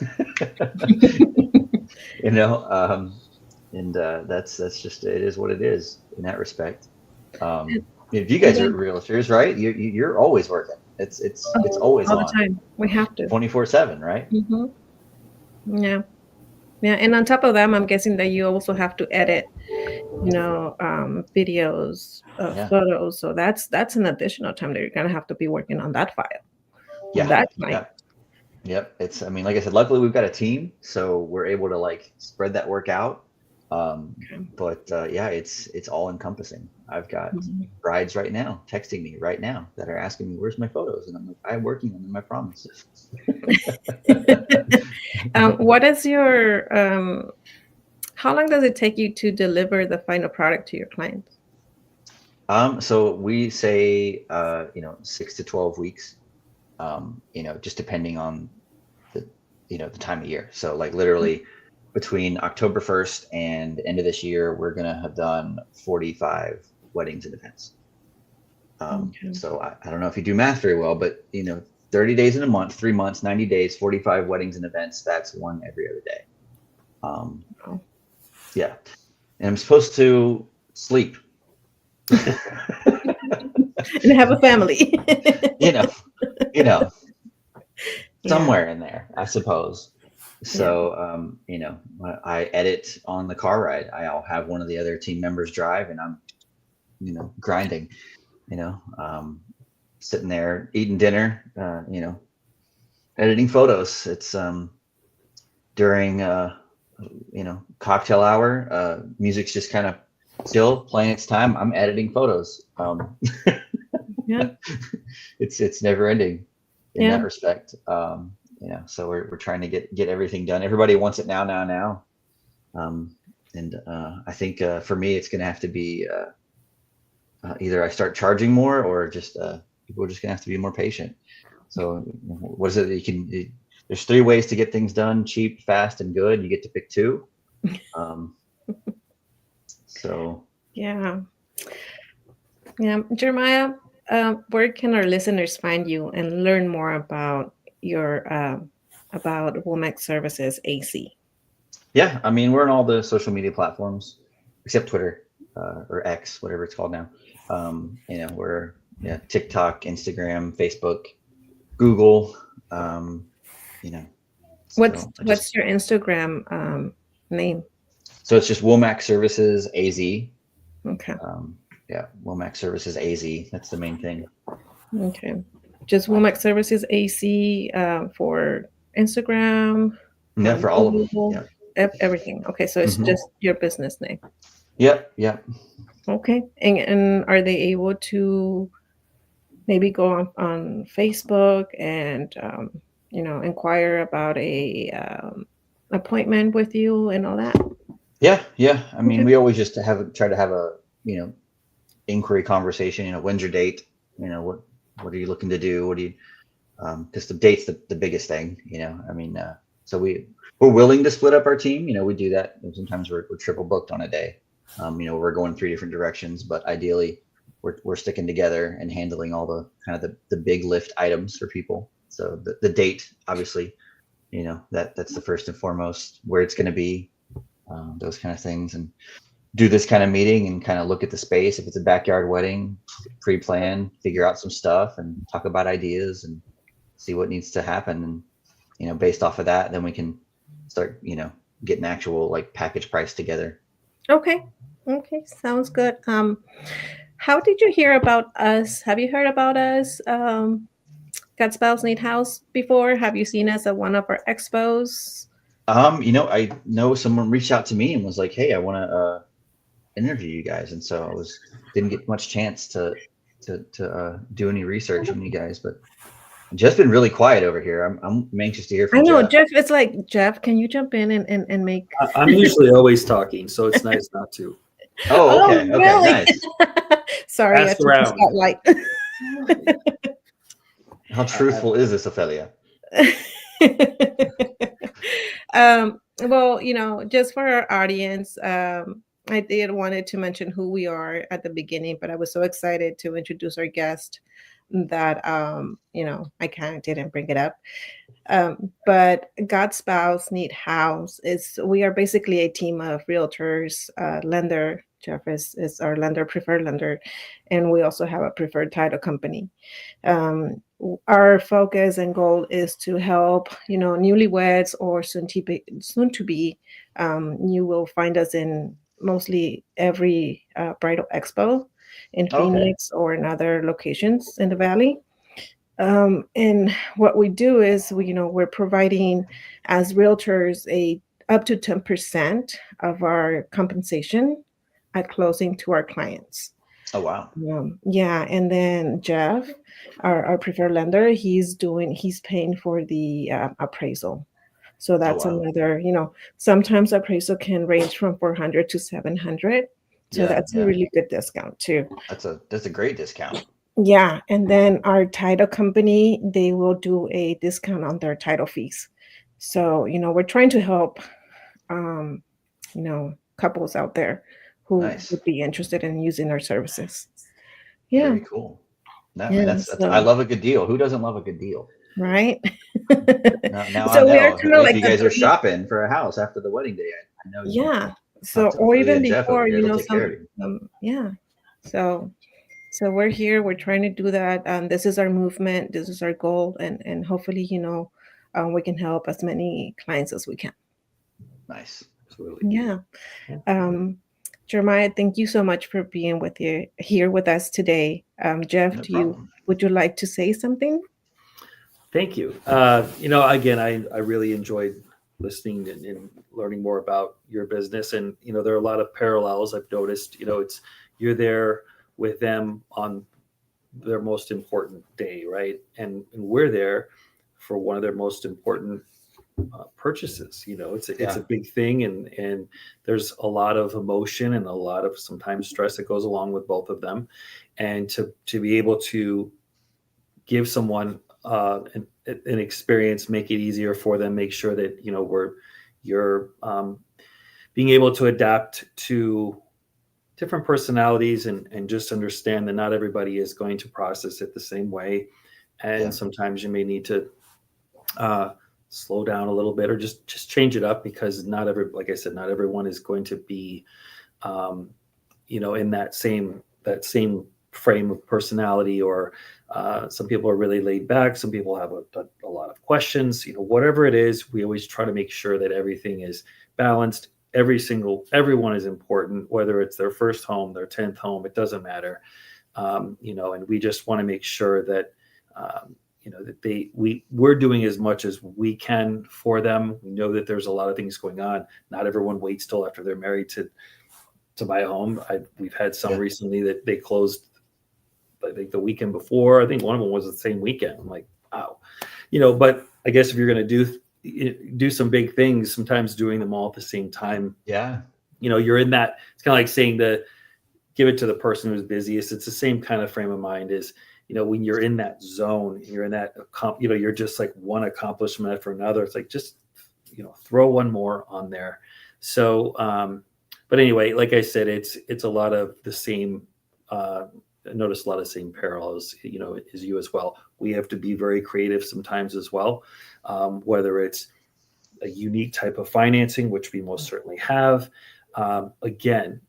That's just, it is what it is in that respect. If you guys are realtors, right? You're always working. It's always all on the time. We have to. 24/7, right? Yeah. Yeah, and on top of that, I'm guessing that you also have to edit, videos, Yeah. photos. So that's an additional time that you're gonna have to be working on that file. Yeah. That's nice. Yeah. Yep. It's, like I said, luckily we've got a team, so we're able to like spread that work out. But yeah, it's all encompassing. I've got brides right now texting me right now that are asking me, where's my photos? And I'm like, I'm working on them, I promise. What is your how long does it take you to deliver the final product to your clients? So we say 6 to 12 weeks, just depending on the time of year. So like literally between October 1st and the end of this year, we're gonna have done 45 weddings and events. So I don't know if you do math very well, but 30 days in a month, 3 months, 90 days, 45 weddings and events. That's one every other day. Yeah. And I'm supposed to sleep. And have a family. Somewhere in there, I suppose. So, I edit on the car ride. I'll have one of the other team members drive, and I'm, grinding, sitting there eating dinner, editing photos. It's during cocktail hour, music's just kind of still playing its time. I'm editing photos. Yeah. It's never ending in that respect. So we're trying to get everything done. Everybody wants it now. And I think for me, it's going to have to be either I start charging more, or just people are just going to have to be more patient. So what is it? There's 3 ways to get things done: cheap, fast, and good. You get to pick 2. So Yeah. Jeremiah, where can our listeners find you and learn more about your about Womack Services AC? Yeah, we're on all the social media platforms except Twitter, or X, whatever it's called now. We're TikTok, Instagram, Facebook, Google. What's your Instagram name? So it's just Womack Services AZ. Okay. Womack Services AZ. That's the main thing. Okay. just Womack Services AC for Instagram, Yeah, for all of them. Google, Yeah. everything. Okay, so it's just your business name. Yep. Yep. Okay, and are they able to maybe go on Facebook and inquire about a appointment with you and all that? Yeah. Yeah. I mean, Okay. we always just try to have a, inquiry conversation. When's your date? What are you looking to do? What do you, because the date's the biggest thing, I mean, so we're willing to split up our team. We do that. And sometimes we're triple booked on a day. We're going 3 different directions, but ideally we're sticking together and handling all the kind of the big lift items for people. So the date, obviously, that's the first and foremost, where it's going to be, those kind of things, and do this kind of meeting and kind of look at the space. If it's a backyard wedding, pre-plan, figure out some stuff and talk about ideas and see what needs to happen. And, based off of that, then we can start, getting actual like package price together. Okay. Sounds good. How did you hear about us? Have you heard about us? Got Spouse Need House before? Have you seen us at one of our expos? I know someone reached out to me and was like, "Hey, I want to interview you guys," and so didn't get much chance to do any research on you guys, but Jeff's been really quiet over here. I'm anxious to hear from I know Jeff. Jeff. It's like, Jeff, can you jump in and make? I'm usually always talking, so it's nice not to. Oh, okay. Oh, Okay, really? nice. Sorry, Pass I took the around. spotlight. How truthful is this, Ophelia? Well, just for our audience, I did wanted to mention who we are at the beginning, but I was so excited to introduce our guest that I kind of didn't bring it up. But God Spouse Need House we are basically a team of realtors, lender. Jeff is our lender, preferred lender, and we also have a preferred title company. Our focus and goal is to help newlyweds or soon to be. You will find us in mostly every bridal expo in Phoenix or in other locations in the valley. And what we do is we're providing as realtors a up to 10% of our compensation at closing to our clients. Oh, wow. Yeah, and then Jeff, our preferred lender, he's paying for the appraisal. So that's another, sometimes appraisal can range from 400 to 700. So that's a really good discount too. That's a great discount. Yeah, and then our title company, they will do a discount on their title fees. So, we're trying to help, couples out there who would be interested in using our services. Yeah. Very cool. I love a good deal. Who doesn't love a good deal? Right. Now so I know if you guys are shopping for a house after the wedding day, I know. Yeah. So, or even before, yeah. So we're here. We're trying to do that. This is our movement. This is our goal, and hopefully, we can help as many clients as we can. Nice. Absolutely. Yeah. Jeremiah, thank you so much for being here with us today. Jeff, would you like to say something? Thank you. Again, I really enjoyed listening and learning more about your business, and there are a lot of parallels I've noticed. You're there with them on their most important day, right? And we're there for one of their most important purchases. It's a big thing, and there's a lot of emotion and a lot of sometimes stress that goes along with both of them. And to be able to give someone an experience, make it easier for them, make sure that you're being able to adapt to different personalities and just understand that not everybody is going to process it the same way. And sometimes you may need to slow down a little bit or just change it up, because like I said, not everyone is going to be, in that same frame of personality, or some people are really laid back. Some people have a lot of questions, whatever it is. We always try to make sure that everything is balanced. Everyone is important, whether it's their first home, their 10th home, it doesn't matter. And we just want to make sure that that we're doing as much as we can for them. We know that there's a lot of things going on. Not everyone waits till after they're married to buy a home. We've had some recently that they closed, I think, the weekend before. I think one of them was the same weekend. I'm like, wow, but I guess if you're going to do some big things, sometimes doing them all at the same time. Yeah. You're in that, it's kind of like saying give it to the person who's busiest. It's the same kind of frame of mind as, when you're in that zone, you're in that, you're just like one accomplishment after another. It's like, just, throw one more on there. So, but anyway, like I said, it's a lot of the same, I noticed a lot of the same parallels, as you as well. We have to be very creative sometimes as well, whether it's a unique type of financing, which we most certainly have. Again,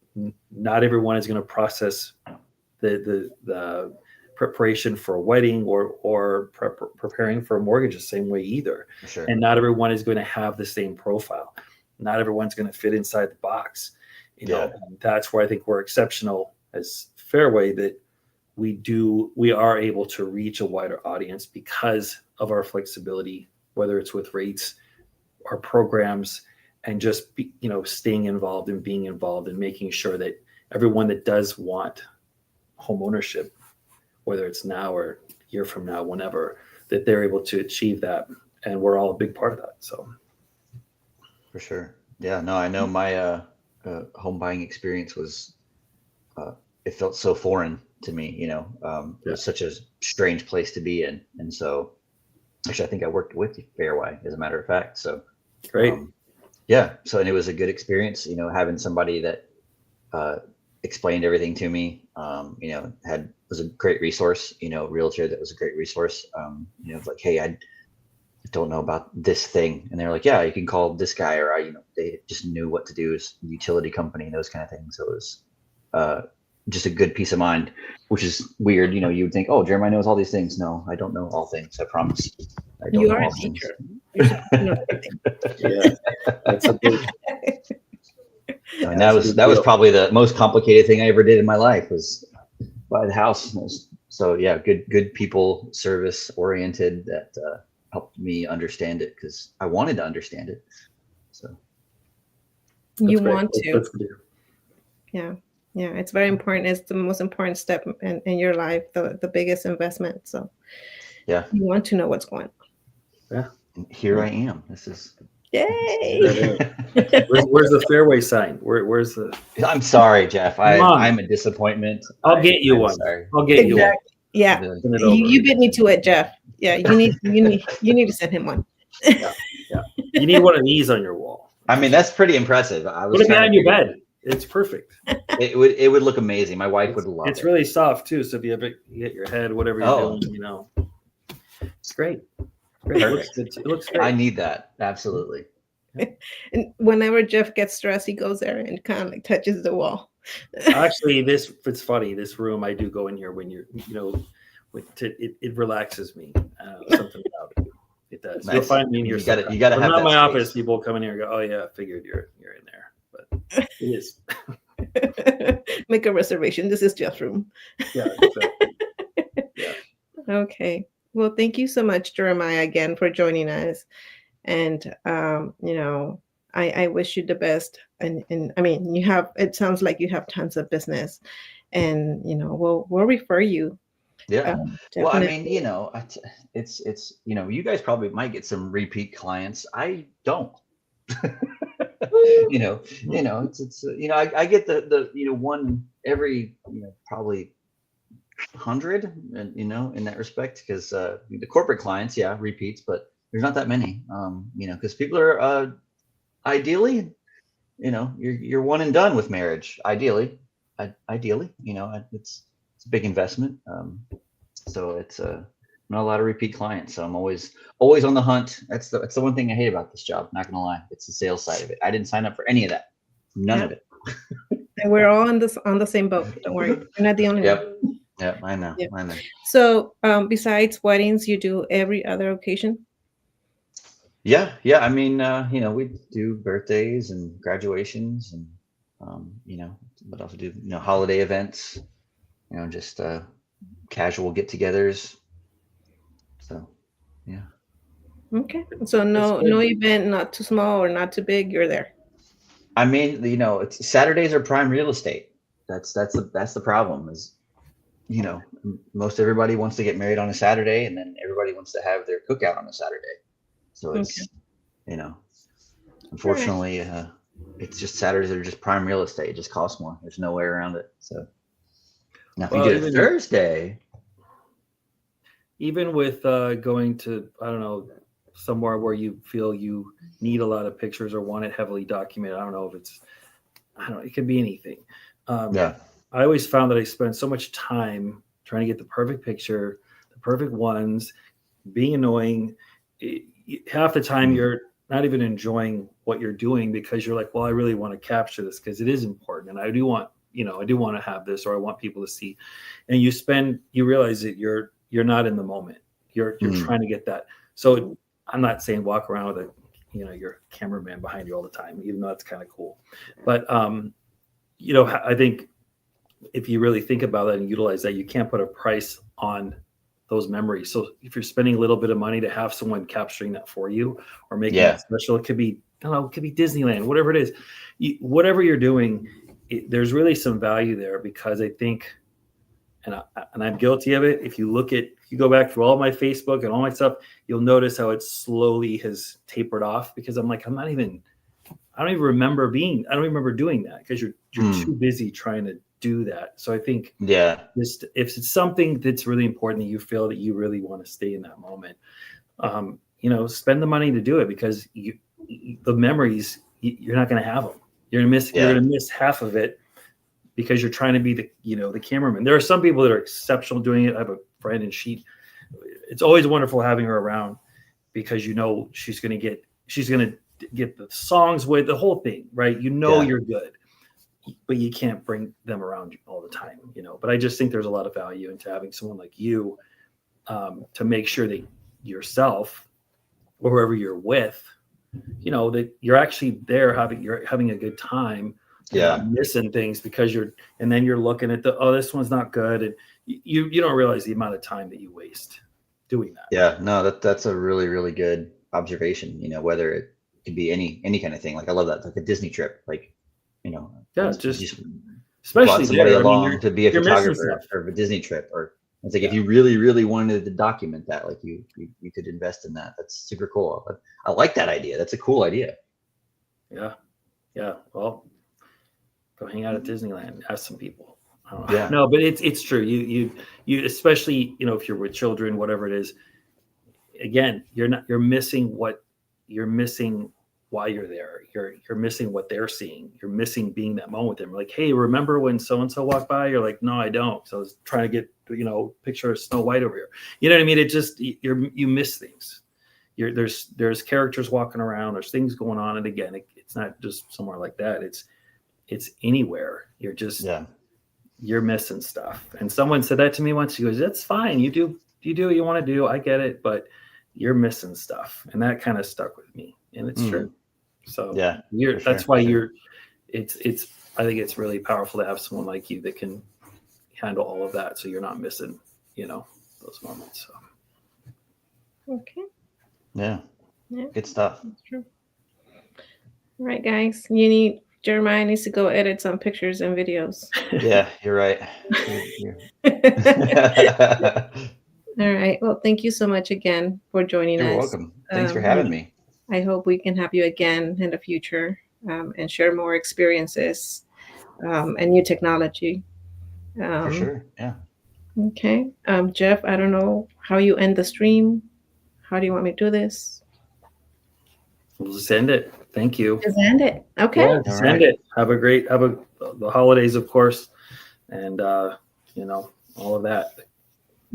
not everyone is going to process the preparation for a wedding or preparing for a mortgage the same way either. Sure. And not everyone is going to have the same profile. Not everyone's going to fit inside the box. And that's where I think we're exceptional as Fairway, that we are able to reach a wider audience because of our flexibility, whether it's with rates or programs, and just staying involved and being involved and making sure that everyone that does want home ownership, whether it's now or a year from now, whenever, that they're able to achieve that. And we're all a big part of that. So. For sure. Yeah, no, I know my home buying experience was, it felt so foreign to me, it was such a strange place to be in. And so actually, I think I worked with Fairway, as a matter of fact. So great. So, and it was a good experience, having somebody that explained everything to me, was a great resource, realtor that was a great resource. It's like, hey, I don't know about this thing. And they're like, yeah, you can call this guy, or they just knew what to do as a utility company and those kind of things. So it was just a good peace of mind, which is weird. You would think, oh, Jeremiah knows all these things. No, I don't know all things. I promise. I don't You know are all a teacher. Yeah, that's a big. And that was probably the most complicated thing I ever did in my life, was buy the house. So yeah, good people, service oriented, that helped me understand it, because I wanted to understand it. So you want to. Yeah, it's very important. It's the most important step in your life, the biggest investment. So yeah, you want to know what's going on. Yeah, and here I am. This is. Yay! Where's the Fairway sign? Where's the? I'm sorry, Jeff. I'm a disappointment. I'll get you one. Sorry. I'll get you one. Yeah, you beat me to it, Jeff. Yeah, you need to send him one. Yeah. You need one of these on your wall. I mean, that's pretty impressive. Put it behind your bed. It's perfect. It would look amazing. My wife would love it. It's really soft too. So if you ever hit your head, whatever you're doing, it's great. It looks great. I need that. Absolutely. And whenever Jeff gets stressed, he goes there and kind of like touches the wall. Actually, it's funny. This room, I do go in here when you're, it relaxes me. Something about it. It does. Nice. You'll find me in here. You got to have not my space. Office. People come in here and go, "Oh yeah, I figured you're in there," but it is. Make a reservation. This is Jeff's room. Yeah. Exactly. Yeah. Okay. Well, thank you so much, Jeremiah, again for joining us. And I wish you the best. And I mean, it sounds like you have tons of business, and we'll refer you. Yeah. Well, I mean, it's you guys probably might get some repeat clients. I don't. It's I get the one every probably 100, and in that respect, because the corporate clients, repeats, but there's not that many, because people are ideally, you're one and done with marriage. Ideally, it's a big investment. So it's not a lot of repeat clients. So I'm always on the hunt. That's the one thing I hate about this job. Not gonna lie, it's the sales side of it. I didn't sign up for any of that. None of it. And we're all on the same boat. Don't worry, you're not the only one. Yeah, I know. Yeah. I know. So besides weddings, you do every other occasion? Yeah. I mean, we do birthdays and graduations, and what else we do? Holiday events. Just casual get-togethers. So, yeah. Okay. So no event, not too small or not too big. You're there. I mean, it's Saturdays are prime real estate. That's the problem is, most everybody wants to get married on a Saturday, and then everybody wants to have their cookout on a Saturday. So it's, unfortunately, it's just Saturdays are just prime real estate. It just costs more. There's no way around it. So now if you do it Thursday, even with going to, I don't know, somewhere where you feel you need a lot of pictures or want it heavily documented. I don't know if it could be anything. I always found that I spent so much time trying to get the perfect picture, the perfect ones, being annoying. Half the time you're not even enjoying what you're doing because you're like, well, I really want to capture this because it is important. And I do want to have this, or I want people to see. And you realize that you're not in the moment. You're trying to get that. So I'm not saying walk around with your cameraman behind you all the time, even though that's kind of cool. But, I think if you really think about that and utilize that, you can't put a price on those memories. So if you're spending a little bit of money to have someone capturing that for you or making it special, it could be Disneyland, whatever it is, whatever you're doing, there's really some value there because I think, and I'm guilty of it. If you go back through all my Facebook and all my stuff, you'll notice how it slowly has tapered off because I'm like, I don't even remember doing that because you're too busy trying to do that. So I think if it's something that's really important that you feel that you really want to stay in that moment, spend the money to do it because the memories, you're not going to have them. You're going to miss half of it because you're trying to be the cameraman. There are some people that are exceptional doing it. I have a friend and it's always wonderful having her around because she's going to get the songs with the whole thing, right? You're good, but you can't bring them around all the time, but I just think there's a lot of value into having someone like you to make sure that yourself or whoever you're with, that you're actually there you're having a good time. Not missing things because you're looking at this one's not good. And you don't realize the amount of time that you waste doing that. Yeah, no, that's a really, really good observation, whether it could be any kind of thing. Like, I love that. Like a Disney trip, like, just especially somebody there, along to be a photographer or a Disney trip, or it's like, if you really, really wanted to document that, like you could invest in that. That's super cool. I like that idea. That's a cool idea. Yeah. Well, go hang out at Disneyland, ask some people. Yeah. No, but it's true. You especially, if you're with children, whatever it is, again, you're missing why you're there. You're missing what they're seeing. You're missing being that moment with them. Like, hey, remember when so-and-so walked by? You're like, no, I don't. So I was trying to get, picture of Snow White over here. You know what I mean? It just, you miss things. There's characters walking around, there's things going on. And again, it's not just somewhere like that. It's anywhere. You're just, you're missing stuff. And someone said that to me once. He goes, that's fine. You do what you want to do. I get it, but you're missing stuff. And that kind of stuck with me. And it's true. So that's why I think it's really powerful to have someone like you that can handle all of that. So you're not missing, those moments. So. Okay. Yeah. Good stuff. That's true. All right, guys. Jeremiah needs to go edit some pictures and videos. Yeah, you're right. All right. Well, thank you so much again for joining us. You're welcome. Thanks for having me. I hope we can have you again in the future and share more experiences and new technology. For sure. Yeah. Okay. Jeff, I don't know how you end the stream. How do you want me to do this? We'll just end it. Thank you. Just end it. Okay. Yeah, just end it. Have the holidays, of course. And, all of that.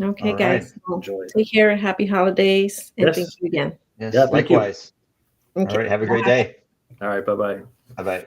Okay, all guys. Right. Well, Enjoy. take care. Happy holidays. And Yes. thank you again. Yes, Yeah, thank you. likewise. Okay. All right. Have a great day. All right. Bye-bye. Bye-bye.